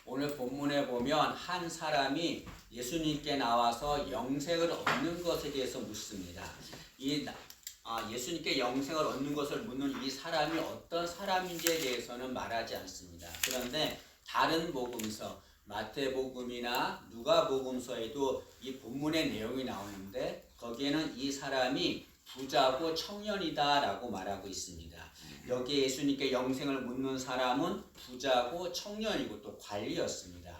오늘 본문에 보면 한 사람이 예수님께 나와서 영생을 얻는 것에 대해서 묻습니다. 예수님께 영생을 얻는 것을 묻는 이 사람이 어떤 사람인지에 대해서는 말하지 않습니다. 그런데 다른 복음서, 마태복음이나 누가복음서에도 이 본문의 내용이 나오는데 거기에는 이 사람이 부자고 청년이다라고 말하고 있습니다. 여기 예수님께 영생을 묻는 사람은 부자고 청년이고 또 관리였습니다.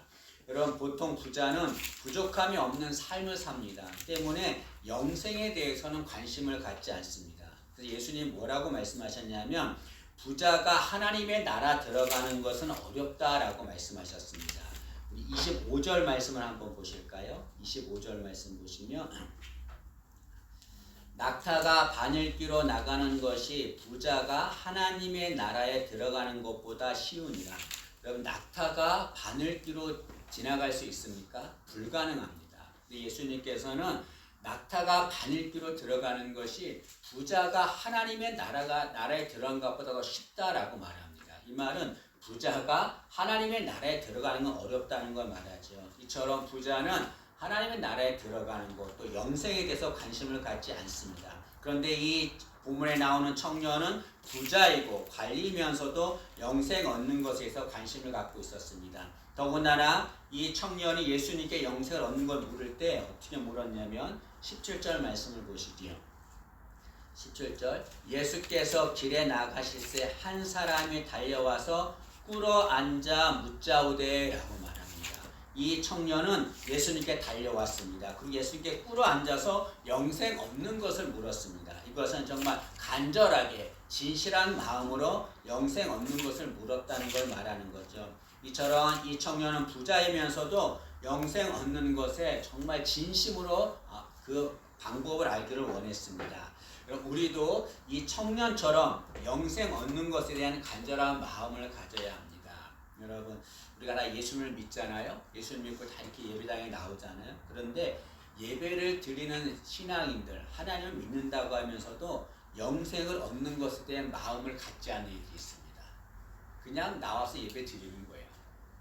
여러분, 보통 부자는 부족함이 없는 삶을 삽니다. 때문에 영생에 대해서는 관심을 갖지 않습니다. 그래서 예수님 뭐라고 말씀하셨냐면 부자가 하나님의 나라 들어가는 것은 어렵다라고 말씀하셨습니다. 우리 25절 말씀을 한번 보실까요? 25절 말씀 보시면 낙타가 바늘귀로 나가는 것이 부자가 하나님의 나라에 들어가는 것보다 쉬우니라. 여러분, 낙타가 바늘귀로 지나갈 수 있습니까? 불가능합니다. 근데 예수님께서는 낙타가 바늘귀로 들어가는 것이 부자가 하나님의 나라에 들어간 것보다 더 쉽다라고 말합니다. 이 말은 부자가 하나님의 나라에 들어가는 건 어렵다는 걸 말하죠. 이처럼 부자는 하나님의 나라에 들어가는 것, 또 영생에 대해서 관심을 갖지 않습니다. 그런데 이 본문에 나오는 청년은 부자이고 관리면서도 영생 얻는 것에서 관심을 갖고 있었습니다. 더군다나 이 청년이 예수님께 영생을 얻는 걸 물을 때 어떻게 물었냐면 17절 말씀을 보시지요. 17절 예수께서 길에 나가실새 한 사람이 달려와서 꿇어 앉아 묻자오되 라고 말합니다. 이 청년은 예수님께 달려왔습니다. 그리고 예수님께 꿇어 앉아서 영생 없는 것을 물었습니다. 이것은 정말 간절하게 진실한 마음으로 영생 없는 것을 물었다는 걸 말하는 거죠. 이처럼 이 청년은 부자이면서도 영생 얻는 것에 정말 진심으로 그 방법을 알기를 원했습니다. 우리도 이 청년처럼 영생 얻는 것에 대한 간절한 마음을 가져야 합니다. 여러분, 우리가 다 예수님을 믿잖아요. 예수를 믿고 다 이렇게 예배당에 나오잖아요. 그런데 예배를 드리는 신앙인들, 하나님을 믿는다고 하면서도 영생을 얻는 것에 대한 마음을 갖지 않는 일이 있습니다. 그냥 나와서 예배 드리는 거예요.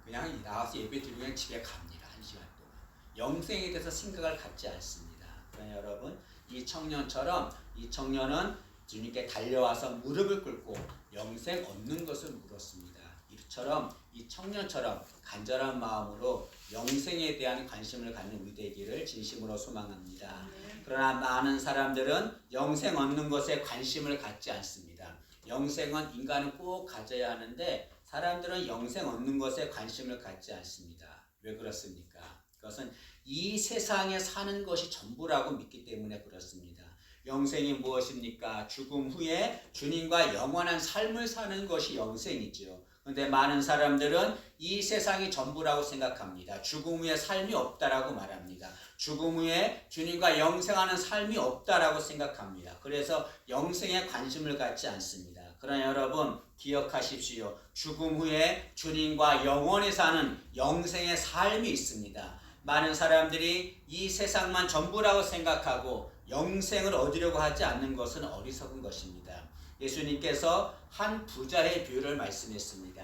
그냥 나와서 예배 드리고 그냥 집에 갑니다. 1시간 동안. 영생에 대해서 생각을 갖지 않습니다. 그러나 여러분, 이 청년처럼 이 청년은 주님께 달려와서 무릎을 꿇고 영생 얻는 것을 물었습니다. 이처럼 이 청년처럼 간절한 마음으로 영생에 대한 관심을 갖는 우리 되기를 진심으로 소망합니다. 그러나 많은 사람들은 영생 얻는 것에 관심을 갖지 않습니다. 영생은 인간은 꼭 가져야 하는데 사람들은 영생 얻는 것에 관심을 갖지 않습니다. 왜 그렇습니까? 그것은 이 세상에 사는 것이 전부라고 믿기 때문에 그렇습니다. 영생이 무엇입니까? 죽음 후에 주님과 영원한 삶을 사는 것이 영생이죠. 그런데 많은 사람들은 이 세상이 전부라고 생각합니다. 죽음 후에 삶이 없다라고 말합니다. 죽음 후에 주님과 영생하는 삶이 없다라고 생각합니다. 그래서 영생에 관심을 갖지 않습니다. 그러나 여러분, 기억하십시오. 죽음 후에 주님과 영원히 사는 영생의 삶이 있습니다. 많은 사람들이 이 세상만 전부라고 생각하고 영생을 얻으려고 하지 않는 것은 어리석은 것입니다. 예수님께서 한 부자의 비유를 말씀했습니다.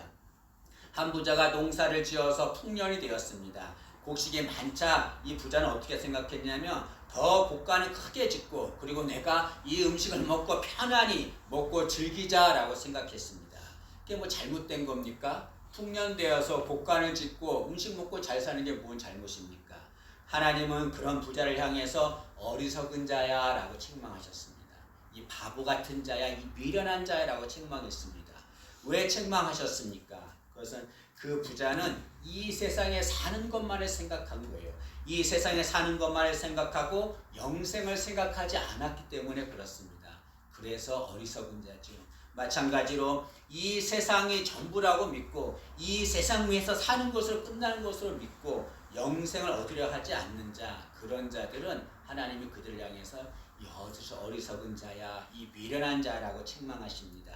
한 부자가 농사를 지어서 풍년이 되었습니다. 곡식이 많자 이 부자는 어떻게 생각했냐면 더 곡간을 크게 짓고 그리고 내가 이 음식을 먹고 편안히 먹고 즐기자라고 생각했습니다. 그게 뭐 잘못된 겁니까? 풍년되어서 곡간을 짓고 음식 먹고 잘 사는 게 뭔 잘못입니까? 하나님은 그런 부자를 향해서 어리석은 자야 라고 책망하셨습니다. 이 바보 같은 자야, 이 미련한 자야 라고 책망했습니다. 왜 책망하셨습니까? 그것은 그 부자는 이 세상에 사는 것만을 생각한 거예요. 이 세상에 사는 것만을 생각하고 영생을 생각하지 않았기 때문에 그렇습니다. 그래서 어리석은 자죠. 마찬가지로 이 세상이 전부라고 믿고 이 세상 위에서 사는 것으로 끝나는 것으로 믿고 영생을 얻으려 하지 않는 자, 그런 자들은 하나님이 그들을 향해서 여기서 어리석은 자야, 이 미련한 자라고 책망하십니다.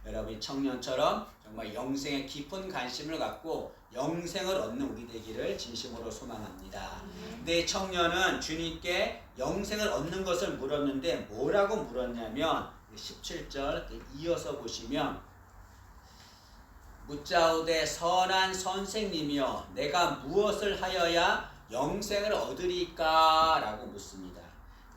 여러분, 청년처럼 정말 영생에 깊은 관심을 갖고 영생을 얻는 우리 되기를 진심으로 소망합니다. 근데 청년은 주님께 영생을 얻는 것을 물었는데 뭐라고 물었냐면 17절 이어서 보시면 묻자오되 선한 선생님이여 내가 무엇을 하여야 영생을 얻으리까? 라고 묻습니다.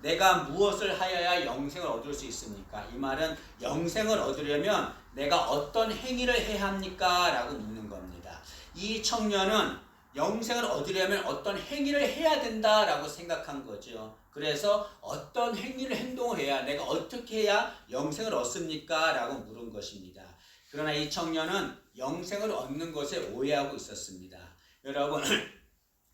내가 무엇을 하여야 영생을 얻을 수 있습니까? 이 말은 영생을 얻으려면 내가 어떤 행위를 해야 합니까? 라고 묻는 겁니다. 이 청년은 영생을 얻으려면 어떤 행위를 해야 된다라고 생각한 거죠. 그래서 어떤 행동을 해야, 내가 어떻게 해야 영생을 얻습니까? 라고 물은 것입니다. 그러나 이 청년은 영생을 얻는 것에 오해하고 있었습니다. 여러분,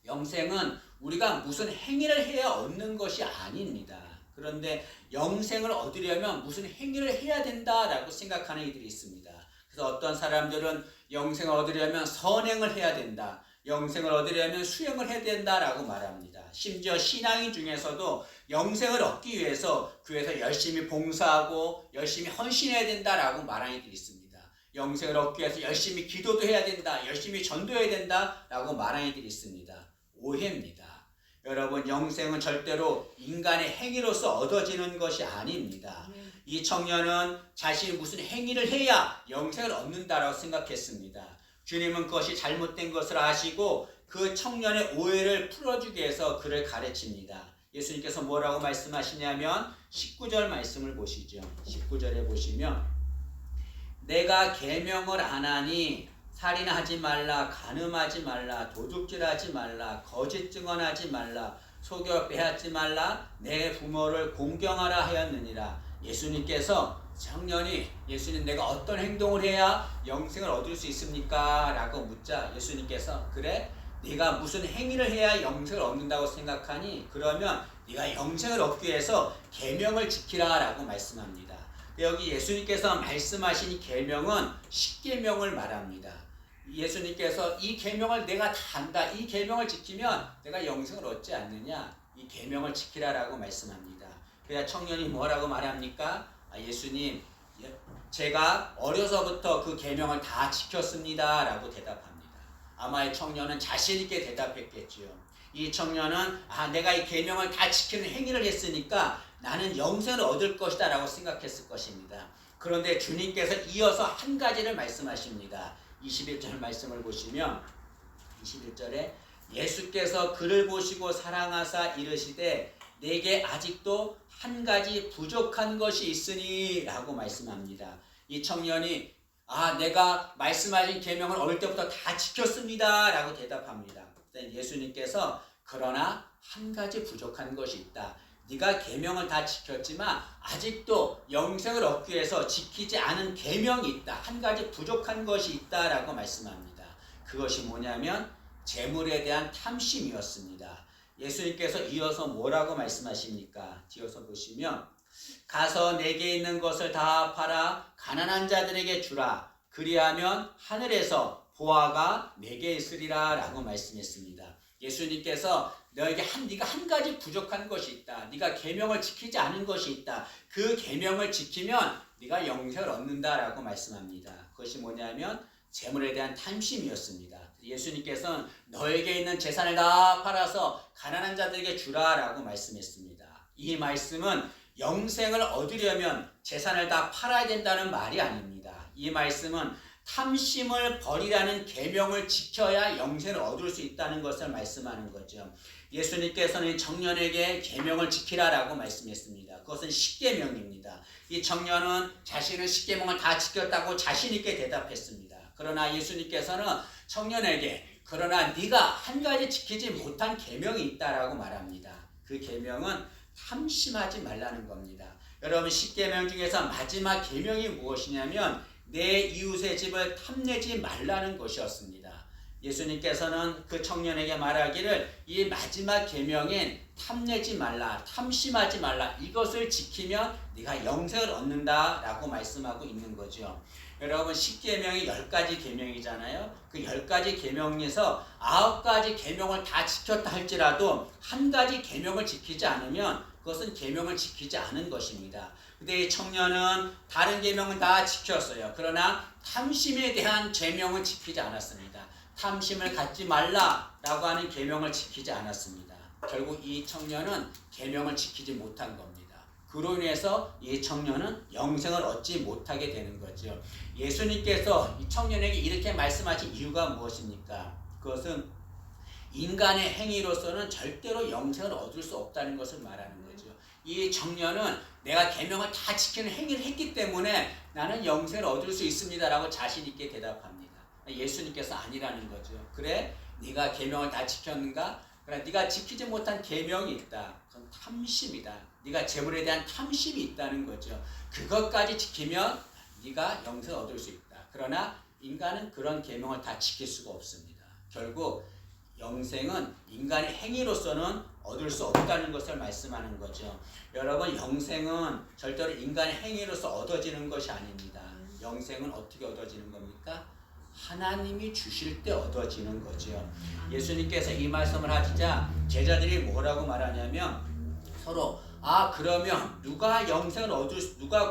영생은 우리가 무슨 행위를 해야 얻는 것이 아닙니다. 그런데 영생을 얻으려면 무슨 행위를 해야 된다라고 생각하는 이들이 있습니다. 그래서 어떤 사람들은 영생을 얻으려면 선행을 해야 된다. 영생을 얻으려면 수행을 해야 된다라고 말합니다. 심지어 신앙인 중에서도 영생을 얻기 위해서 교회에서 열심히 봉사하고 열심히 헌신해야 된다라고 말하는 이들이 있습니다. 영생을 얻기 위해서 열심히 기도도 해야 된다, 열심히 전도해야 된다라고 말하는 이들이 있습니다. 오해입니다. 여러분, 영생은 절대로 인간의 행위로서 얻어지는 것이 아닙니다. 이 청년은 자신이 무슨 행위를 해야 영생을 얻는다라고 생각했습니다. 주님은 그것이 잘못된 것을 아시고 그 청년의 오해를 풀어주기 위해서 그를 가르칩니다. 예수님께서 뭐라고 말씀하시냐면 19절 말씀을 보시죠. 19절에 보시면 내가 계명을 안 하니 살인하지 말라, 간음하지 말라, 도둑질하지 말라, 거짓 증언하지 말라, 속여 빼앗지 말라, 내 부모를 공경하라 하였느니라. 예수님께서 청년이 예수님 내가 어떤 행동을 해야 영생을 얻을 수 있습니까? 라고 묻자 예수님께서 그래? 네가 무슨 행위를 해야 영생을 얻는다고 생각하니? 그러면 네가 영생을 얻기 위해서 계명을 지키라 라고 말씀합니다. 여기 예수님께서 말씀하신 이 계명은 십계명을 말합니다. 예수님께서 이 계명을 내가 다 한다. 이 계명을 지키면 내가 영생을 얻지 않느냐? 이 계명을 지키라라고 말씀합니다. 그래야 청년이 뭐라고 말합니까? 예수님, 제가 어려서부터 그 계명을 다 지켰습니다. 라고 대답합니다. 아마 이 청년은 자신 있게 대답했겠지요. 이 청년은 내가 이 계명을 다 지키는 행위를 했으니까 나는 영생을 얻을 것이다 라고 생각했을 것입니다. 그런데 주님께서 이어서 한 가지를 말씀하십니다. 21절 말씀을 보시면 21절에 예수께서 그를 보시고 사랑하사 이르시되 내게 아직도 한 가지 부족한 것이 있으니 라고 말씀합니다. 이 청년이 내가 말씀하신 계명을 어릴 때부터 다 지켰습니다 라고 대답합니다. 예수님께서 그러나 한 가지 부족한 것이 있다. 네가 계명을 다 지켰지만 아직도 영생을 얻기 위해서 지키지 않은 계명이 있다. 한 가지 부족한 것이 있다라고 말씀합니다. 그것이 뭐냐면 재물에 대한 탐심이었습니다. 예수님께서 이어서 뭐라고 말씀하십니까? 뒤어서 보시면 가서 내게 있는 것을 다 팔아 가난한 자들에게 주라. 그리하면 하늘에서 보화가 내게 있으리라 라고 말씀했습니다. 예수님께서 네가 한 가지 부족한 것이 있다. 네가 계명을 지키지 않은 것이 있다. 그 계명을 지키면 네가 영생을 얻는다라고 말씀합니다. 그것이 뭐냐면 재물에 대한 탐심이었습니다. 예수님께서는 너에게 있는 재산을 다 팔아서 가난한 자들에게 주라라고 말씀했습니다. 이 말씀은 영생을 얻으려면 재산을 다 팔아야 된다는 말이 아닙니다. 이 말씀은 탐심을 버리라는 계명을 지켜야 영생을 얻을 수 있다는 것을 말씀하는 거죠. 예수님께서는 청년에게 계명을 지키라라고 말씀했습니다. 그것은 십계명입니다. 이 청년은 자신은 십계명을 다 지켰다고 자신 있게 대답했습니다. 그러나 예수님께서는 청년에게 그러나 네가 한 가지 지키지 못한 계명이 있다라고 말합니다. 그 계명은 탐심하지 말라는 겁니다. 여러분, 십계명 중에서 마지막 계명이 무엇이냐면 내 이웃의 집을 탐내지 말라는 것이었습니다. 예수님께서는 그 청년에게 말하기를 이 마지막 계명인 탐내지 말라, 탐심하지 말라, 이것을 지키면 네가 영생을 얻는다라고 말씀하고 있는 거죠. 여러분, 10계명이 10가지 계명이잖아요. 그 10가지 계명에서 9가지 계명을 다 지켰다 할지라도 한 가지 계명을 지키지 않으면 그것은 계명을 지키지 않은 것입니다. 근데 이 청년은 다른 계명은 다 지켰어요. 그러나 탐심에 대한 계명은 지키지 않았습니다. 탐심을 갖지 말라라고 하는 계명을 지키지 않았습니다. 결국 이 청년은 계명을 지키지 못한 겁니다. 그로 인해서 이 청년은 영생을 얻지 못하게 되는 거죠. 예수님께서 이 청년에게 이렇게 말씀하신 이유가 무엇입니까? 그것은 인간의 행위로서는 절대로 영생을 얻을 수 없다는 것을 말하는 거죠. 이 청년은 내가 계명을 다 지키는 행위를 했기 때문에 나는 영생을 얻을 수 있습니다라고 자신 있게 대답합니다. 예수님께서 아니라는 거죠. 그래? 네가 계명을 다 지켰는가? 그러나 네가 지키지 못한 계명이 있다. 그건 탐심이다. 네가 재물에 대한 탐심이 있다는 거죠. 그것까지 지키면 네가 영생을 얻을 수 있다. 그러나 인간은 그런 계명을 다 지킬 수가 없습니다. 결국 영생은 인간의 행위로서는 얻을 수 없다는 것을 말씀하는 거죠. 여러분, 영생은 절대로 인간의 행위로서 얻어지는 것이 아닙니다. 영생은 어떻게 얻어지는 겁니까? 하나님이 주실 때 얻어지는 거죠. 예수님께서 이 말씀을 하시자 제자들이 뭐라고 말하냐면 서로 그러면 누가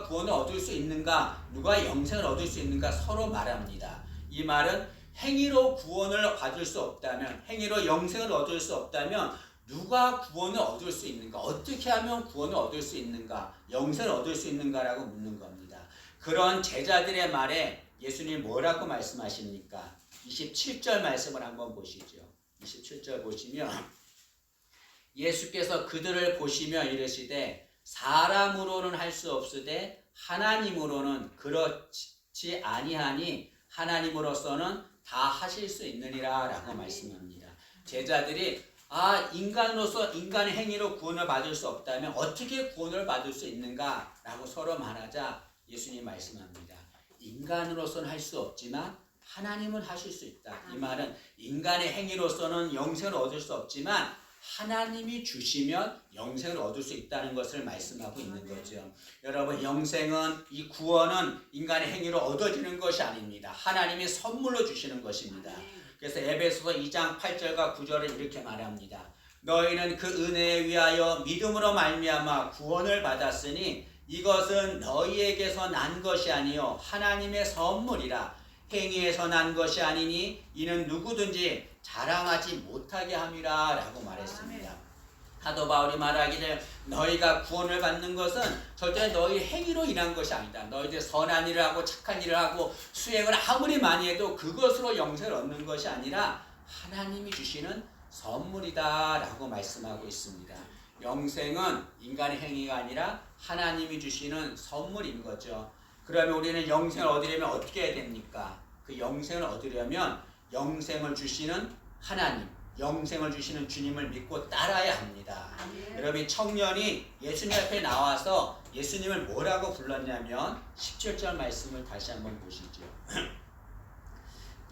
구원을 얻을 수 있는가? 누가 영생을 얻을 수 있는가? 서로 말합니다. 이 말은 행위로 구원을 받을 수 없다면, 행위로 영생을 얻을 수 없다면 누가 구원을 얻을 수 있는가? 어떻게 하면 구원을 얻을 수 있는가? 영생을 얻을 수 있는가라고 묻는 겁니다. 그런 제자들의 말에 예수님 뭐라고 말씀하십니까? 27절 말씀을 한번 보시죠. 27절 보시면 예수께서 그들을 보시며 이르시되 사람으로는 할 수 없으되 하나님으로는 그렇지 아니하니 하나님으로서는 다 하실 수 있느니라 라고 말씀합니다. 제자들이 인간으로서 인간의 행위로 구원을 받을 수 없다면 어떻게 구원을 받을 수 있는가 라고 서로 말하자 예수님 말씀합니다. 인간으로서는 할 수 없지만 하나님은 하실 수 있다. 이 말은 인간의 행위로서는 영생을 얻을 수 없지만 하나님이 주시면 영생을 얻을 수 있다는 것을 말씀하고 있는 거죠. 여러분, 영생은, 이 구원은 인간의 행위로 얻어지는 것이 아닙니다. 하나님이 선물로 주시는 것입니다. 그래서 에베소서 2장 8절과 9절을 이렇게 말합니다. 너희는 그 은혜에 위하여 믿음으로 말미암아 구원을 받았으니 이것은 너희에게서 난 것이 아니요 하나님의 선물이라. 행위에서 난 것이 아니니 이는 누구든지 자랑하지 못하게 함이라 라고 말했습니다. 사도 바울이 말하기를 너희가 구원을 받는 것은 절대 너희 행위로 인한 것이 아니다. 너희들 선한 일을 하고 착한 일을 하고 수행을 아무리 많이 해도 그것으로 영생을 얻는 것이 아니라 하나님이 주시는 선물이다 라고 말씀하고 있습니다. 영생은 인간의 행위가 아니라 하나님이 주시는 선물인 거죠. 그러면 우리는 영생을 얻으려면 어떻게 해야 됩니까? 그 영생을 얻으려면 영생을 주시는 하나님, 영생을 주시는 주님을 믿고 따라야 합니다. 여러분, 청년이 예수님 앞에 나와서 예수님을 뭐라고 불렀냐면 17절 말씀을 다시 한번 보시죠.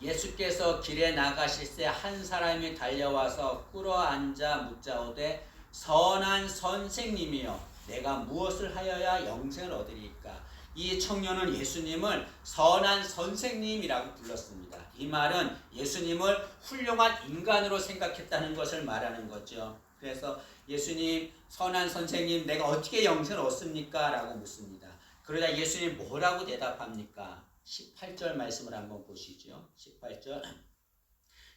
예수께서 길에 나가실새 한 사람이 달려와서 꿇어앉아 묻자오되 선한 선생님이여 내가 무엇을 하여야 영생을 얻으리까? 이 청년은 예수님을 선한 선생님이라고 불렀습니다. 이 말은 예수님을 훌륭한 인간으로 생각했다는 것을 말하는 거죠. 그래서 예수님, 선한 선생님, 내가 어떻게 영생을 얻습니까? 라고 묻습니다. 그러자 예수님 뭐라고 대답합니까? 18절 말씀을 한번 보시죠. 18절.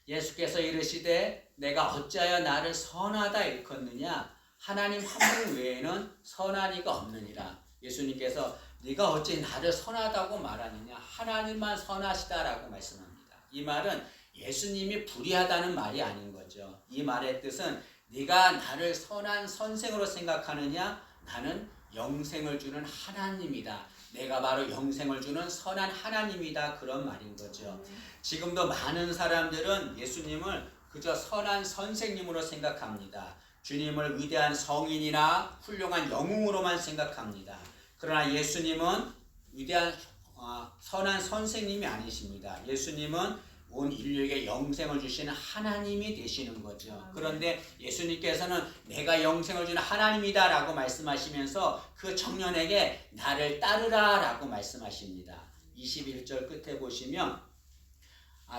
예수께서 이르시되 내가 어찌하여 나를 선하다 일컫느냐? 하나님 한 분 외에는 선한 이가 없느니라. 예수님께서 네가 어찌 나를 선하다고 말하느냐? 하나님만 선하시다라고 말씀합니다. 이 말은 예수님이 불의하다는 말이 아닌 거죠. 이 말의 뜻은 네가 나를 선한 선생으로 생각하느냐? 나는 영생을 주는 하나님이다. 내가 바로 영생을 주는 선한 하나님이다. 그런 말인 거죠. 지금도 많은 사람들은 예수님을 그저 선한 선생님으로 생각합니다. 주님을 위대한 성인이나 훌륭한 영웅으로만 생각합니다. 그러나 예수님은 위대한 선한 선생님이 아니십니다. 예수님은 온 인류에게 영생을 주시는 하나님이 되시는 거죠. 그런데 예수님께서는 내가 영생을 주는 하나님이다 라고 말씀하시면서 그 청년에게 나를 따르라 라고 말씀하십니다. 21절 끝에 보시면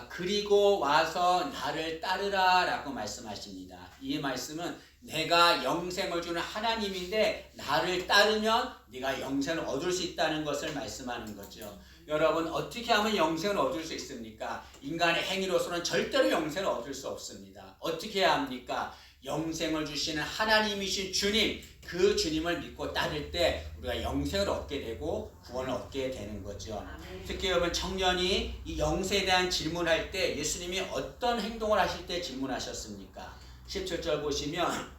그리고 와서 나를 따르라 라고 말씀하십니다. 이 말씀은 내가 영생을 주는 하나님인데 나를 따르면 네가 영생을 얻을 수 있다는 것을 말씀하는 거죠. 여러분, 어떻게 하면 영생을 얻을 수 있습니까? 인간의 행위로서는 절대로 영생을 얻을 수 없습니다. 어떻게 해야 합니까? 영생을 주시는 하나님이신 주님, 그 주님을 믿고 따를 때 우리가 영생을 얻게 되고 구원을 얻게 되는 거죠. 특히 여러분 청년이 이 영생에 대한 질문할 때 예수님이 어떤 행동을 하실 때 질문하셨습니까? 17절 보시면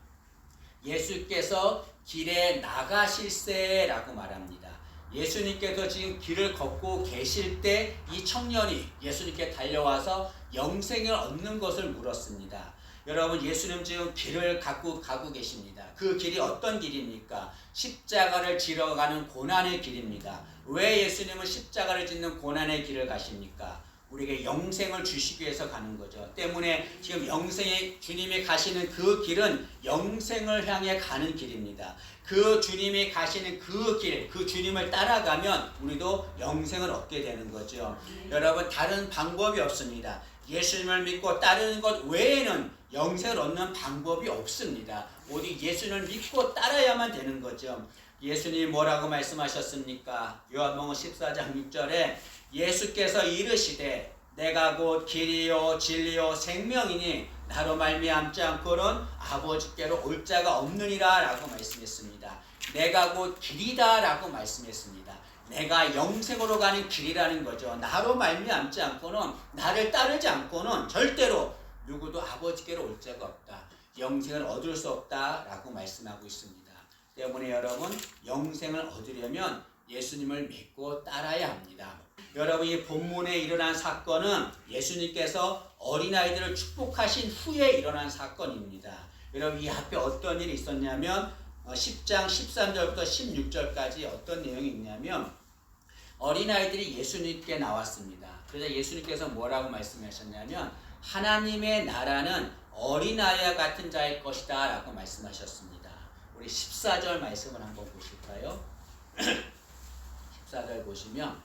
예수께서 길에 나가실세라고 말합니다. 예수님께서 지금 길을 걷고 계실 때 이 청년이 예수님께 달려와서 영생을 얻는 것을 물었습니다. 여러분 예수님 지금 길을 갖고 가고 계십니다. 그 길이 어떤 길입니까? 십자가를 지러 가는 고난의 길입니다. 왜 예수님은 십자가를 짓는 고난의 길을 가십니까? 우리에게 영생을 주시기 위해서 가는 거죠. 때문에 지금 영생의 주님이 가시는 그 길은 영생을 향해 가는 길입니다. 그 주님이 가시는 그 길, 그 주님을 따라가면 우리도 영생을 얻게 되는 거죠. 여러분 다른 방법이 없습니다. 예수님을 믿고 따르는 것 외에는 영생을 얻는 방법이 없습니다. 오직 예수님을 믿고 따라야만 되는 거죠. 예수님이 뭐라고 말씀하셨습니까? 요한복음 14장 6절에 예수께서 이르시되 내가 곧 길이요 진리요 생명이니 나로 말미암지 않고는 아버지께로 올 자가 없느니라 라고 말씀했습니다. 내가 곧 길이다 라고 말씀했습니다. 내가 영생으로 가는 길이라는 거죠. 나로 말미암지 않고는, 나를 따르지 않고는 절대로 누구도 아버지께로 올 자가 없다. 영생을 얻을 수 없다 라고 말씀하고 있습니다. 때문에 여러분 영생을 얻으려면 예수님을 믿고 따라야 합니다. 여러분 이 본문에 일어난 사건은 예수님께서 어린아이들을 축복하신 후에 일어난 사건입니다. 여러분 이 앞에 어떤 일이 있었냐면 10장 13절부터 16절까지 어떤 내용이 있냐면 어린아이들이 예수님께 나왔습니다. 그래서 예수님께서 뭐라고 말씀하셨냐면 하나님의 나라는 어린아이와 같은 자일 것이다 라고 말씀하셨습니다. 우리 14절 말씀을 한번 보실까요? 14절 보시면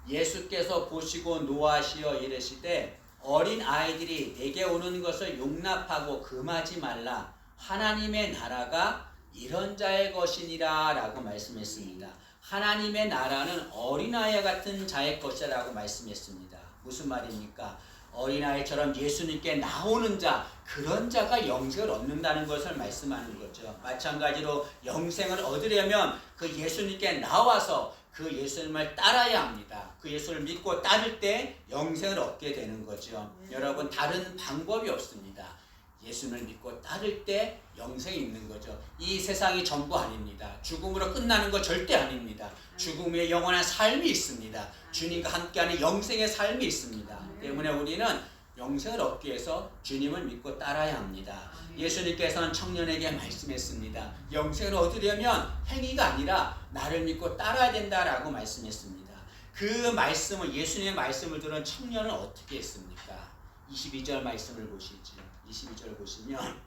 예수께서 보시고 노하시어 이르시되 어린 아이들이 내게 오는 것을 용납하고 금하지 말라. 하나님의 나라가 이런 자의 것이니라 라고 말씀했습니다. 하나님의 나라는 어린아이 같은 자의 것이라고 말씀했습니다. 무슨 말입니까? 어린아이처럼 예수님께 나오는 자, 그런 자가 영생을 얻는다는 것을 말씀하는 거죠. 마찬가지로 영생을 얻으려면 그 예수님께 나와서 그 예수님을 따라야 합니다. 그 예수를 믿고 따를 때 영생을 얻게 되는 거죠. 여러분 다른 방법이 없습니다. 예수님을 믿고 따를 때 영생이 있는 거죠. 이 세상이 전부 아닙니다. 죽음으로 끝나는 거 절대 아닙니다. 죽음의 영원한 삶이 있습니다. 주님과 함께하는 영생의 삶이 있습니다. 때문에 우리는 영생을 얻기 위해서 주님을 믿고 따라야 합니다. 예수님께서는 청년에게 말씀했습니다. 영생을 얻으려면 행위가 아니라 나를 믿고 따라야 된다라고 말씀했습니다. 그 말씀을 예수님의 말씀을 들은 청년은 어떻게 했습니까? 22절 말씀을 보시죠. 22절 보시면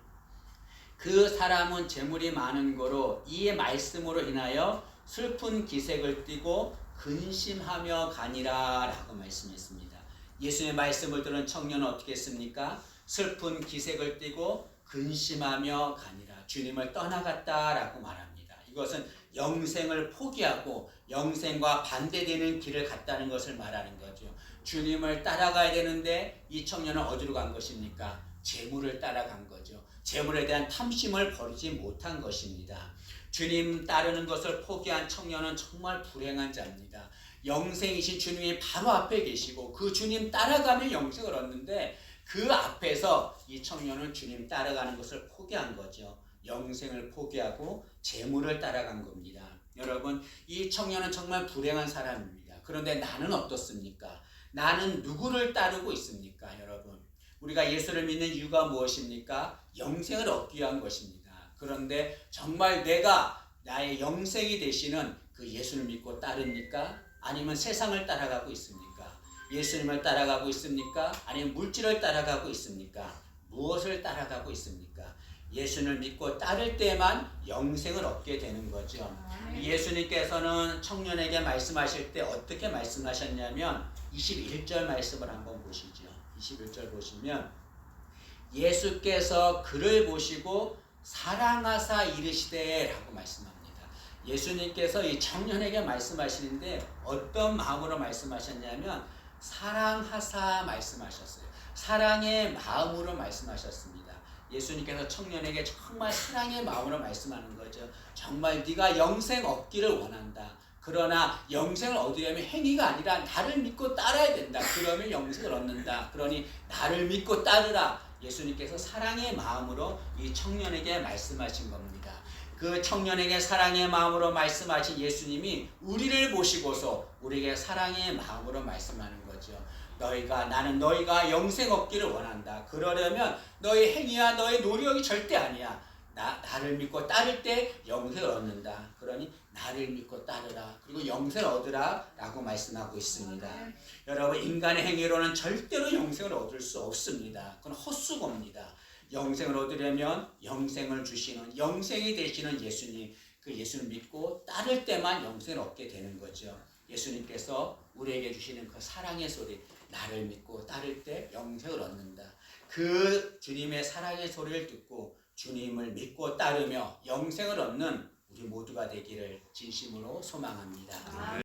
그 사람은 재물이 많은 거로 이 말씀으로 인하여 슬픈 기색을 띠고 근심하며 가니라 라고 말씀했습니다. 예수님의 말씀을 들은 청년은 어떻게 했습니까? 슬픈 기색을 띠고 근심하며 가니라. 주님을 떠나갔다라고 말합니다. 이것은 영생을 포기하고 영생과 반대되는 길을 갔다는 것을 말하는 거죠. 주님을 따라가야 되는데 이 청년은 어디로 간 것입니까? 재물을 따라간 거죠. 재물에 대한 탐심을 버리지 못한 것입니다. 주님 따르는 것을 포기한 청년은 정말 불행한 자입니다. 영생이신 주님이 바로 앞에 계시고 그 주님 따라가면 영생을 얻는데 그 앞에서 이 청년은 주님 따라가는 것을 포기한 거죠. 영생을 포기하고 재물을 따라간 겁니다. 여러분 이 청년은 정말 불행한 사람입니다. 그런데 나는 어떻습니까? 나는 누구를 따르고 있습니까? 여러분 우리가 예수를 믿는 이유가 무엇입니까? 영생을 얻기 위한 것입니다. 그런데 정말 내가 나의 영생이 되시는 그 예수를 믿고 따릅니까? 아니면 세상을 따라가고 있습니까? 예수님을 따라가고 있습니까? 아니면 물질을 따라가고 있습니까? 무엇을 따라가고 있습니까? 예수님을 믿고 따를 때만 영생을 얻게 되는 거죠. 예수님께서는 청년에게 말씀하실 때 어떻게 말씀하셨냐면 21절 말씀을 한번 보시죠. 21절 보시면 예수께서 그를 보시고 사랑하사 이르시되 라고 말씀합니다. 예수님께서 이 청년에게 말씀하시는데 어떤 마음으로 말씀하셨냐면 사랑하사 말씀하셨어요. 사랑의 마음으로 말씀하셨습니다. 예수님께서 청년에게 정말 사랑의 마음으로 말씀하는 거죠. 정말 네가 영생 얻기를 원한다. 그러나 영생을 얻으려면 행위가 아니라 나를 믿고 따라야 된다. 그러면 영생을 얻는다. 그러니 나를 믿고 따르라. 예수님께서 사랑의 마음으로 이 청년에게 말씀하신 겁니다. 그 청년에게 사랑의 마음으로 말씀하신 예수님이 우리를 보시고서 우리에게 사랑의 마음으로 말씀하는 거죠. 나는 너희가 영생 얻기를 원한다. 그러려면 너희 행위와 너희 노력이 절대 아니야. 나를 믿고 따를 때 영생을 얻는다. 그러니 나를 믿고 따르라. 그리고 영생을 얻으라 라고 말씀하고 있습니다. 여러분, 인간의 행위로는 절대로 영생을 얻을 수 없습니다. 그건 헛수고입니다. 영생을 얻으려면 영생을 주시는, 영생이 되시는 예수님, 그 예수를 믿고 따를 때만 영생을 얻게 되는 거죠. 예수님께서 우리에게 주시는 그 사랑의 소리, 나를 믿고 따를 때 영생을 얻는다. 그 주님의 사랑의 소리를 듣고 주님을 믿고 따르며 영생을 얻는 우리 모두가 되기를 진심으로 소망합니다.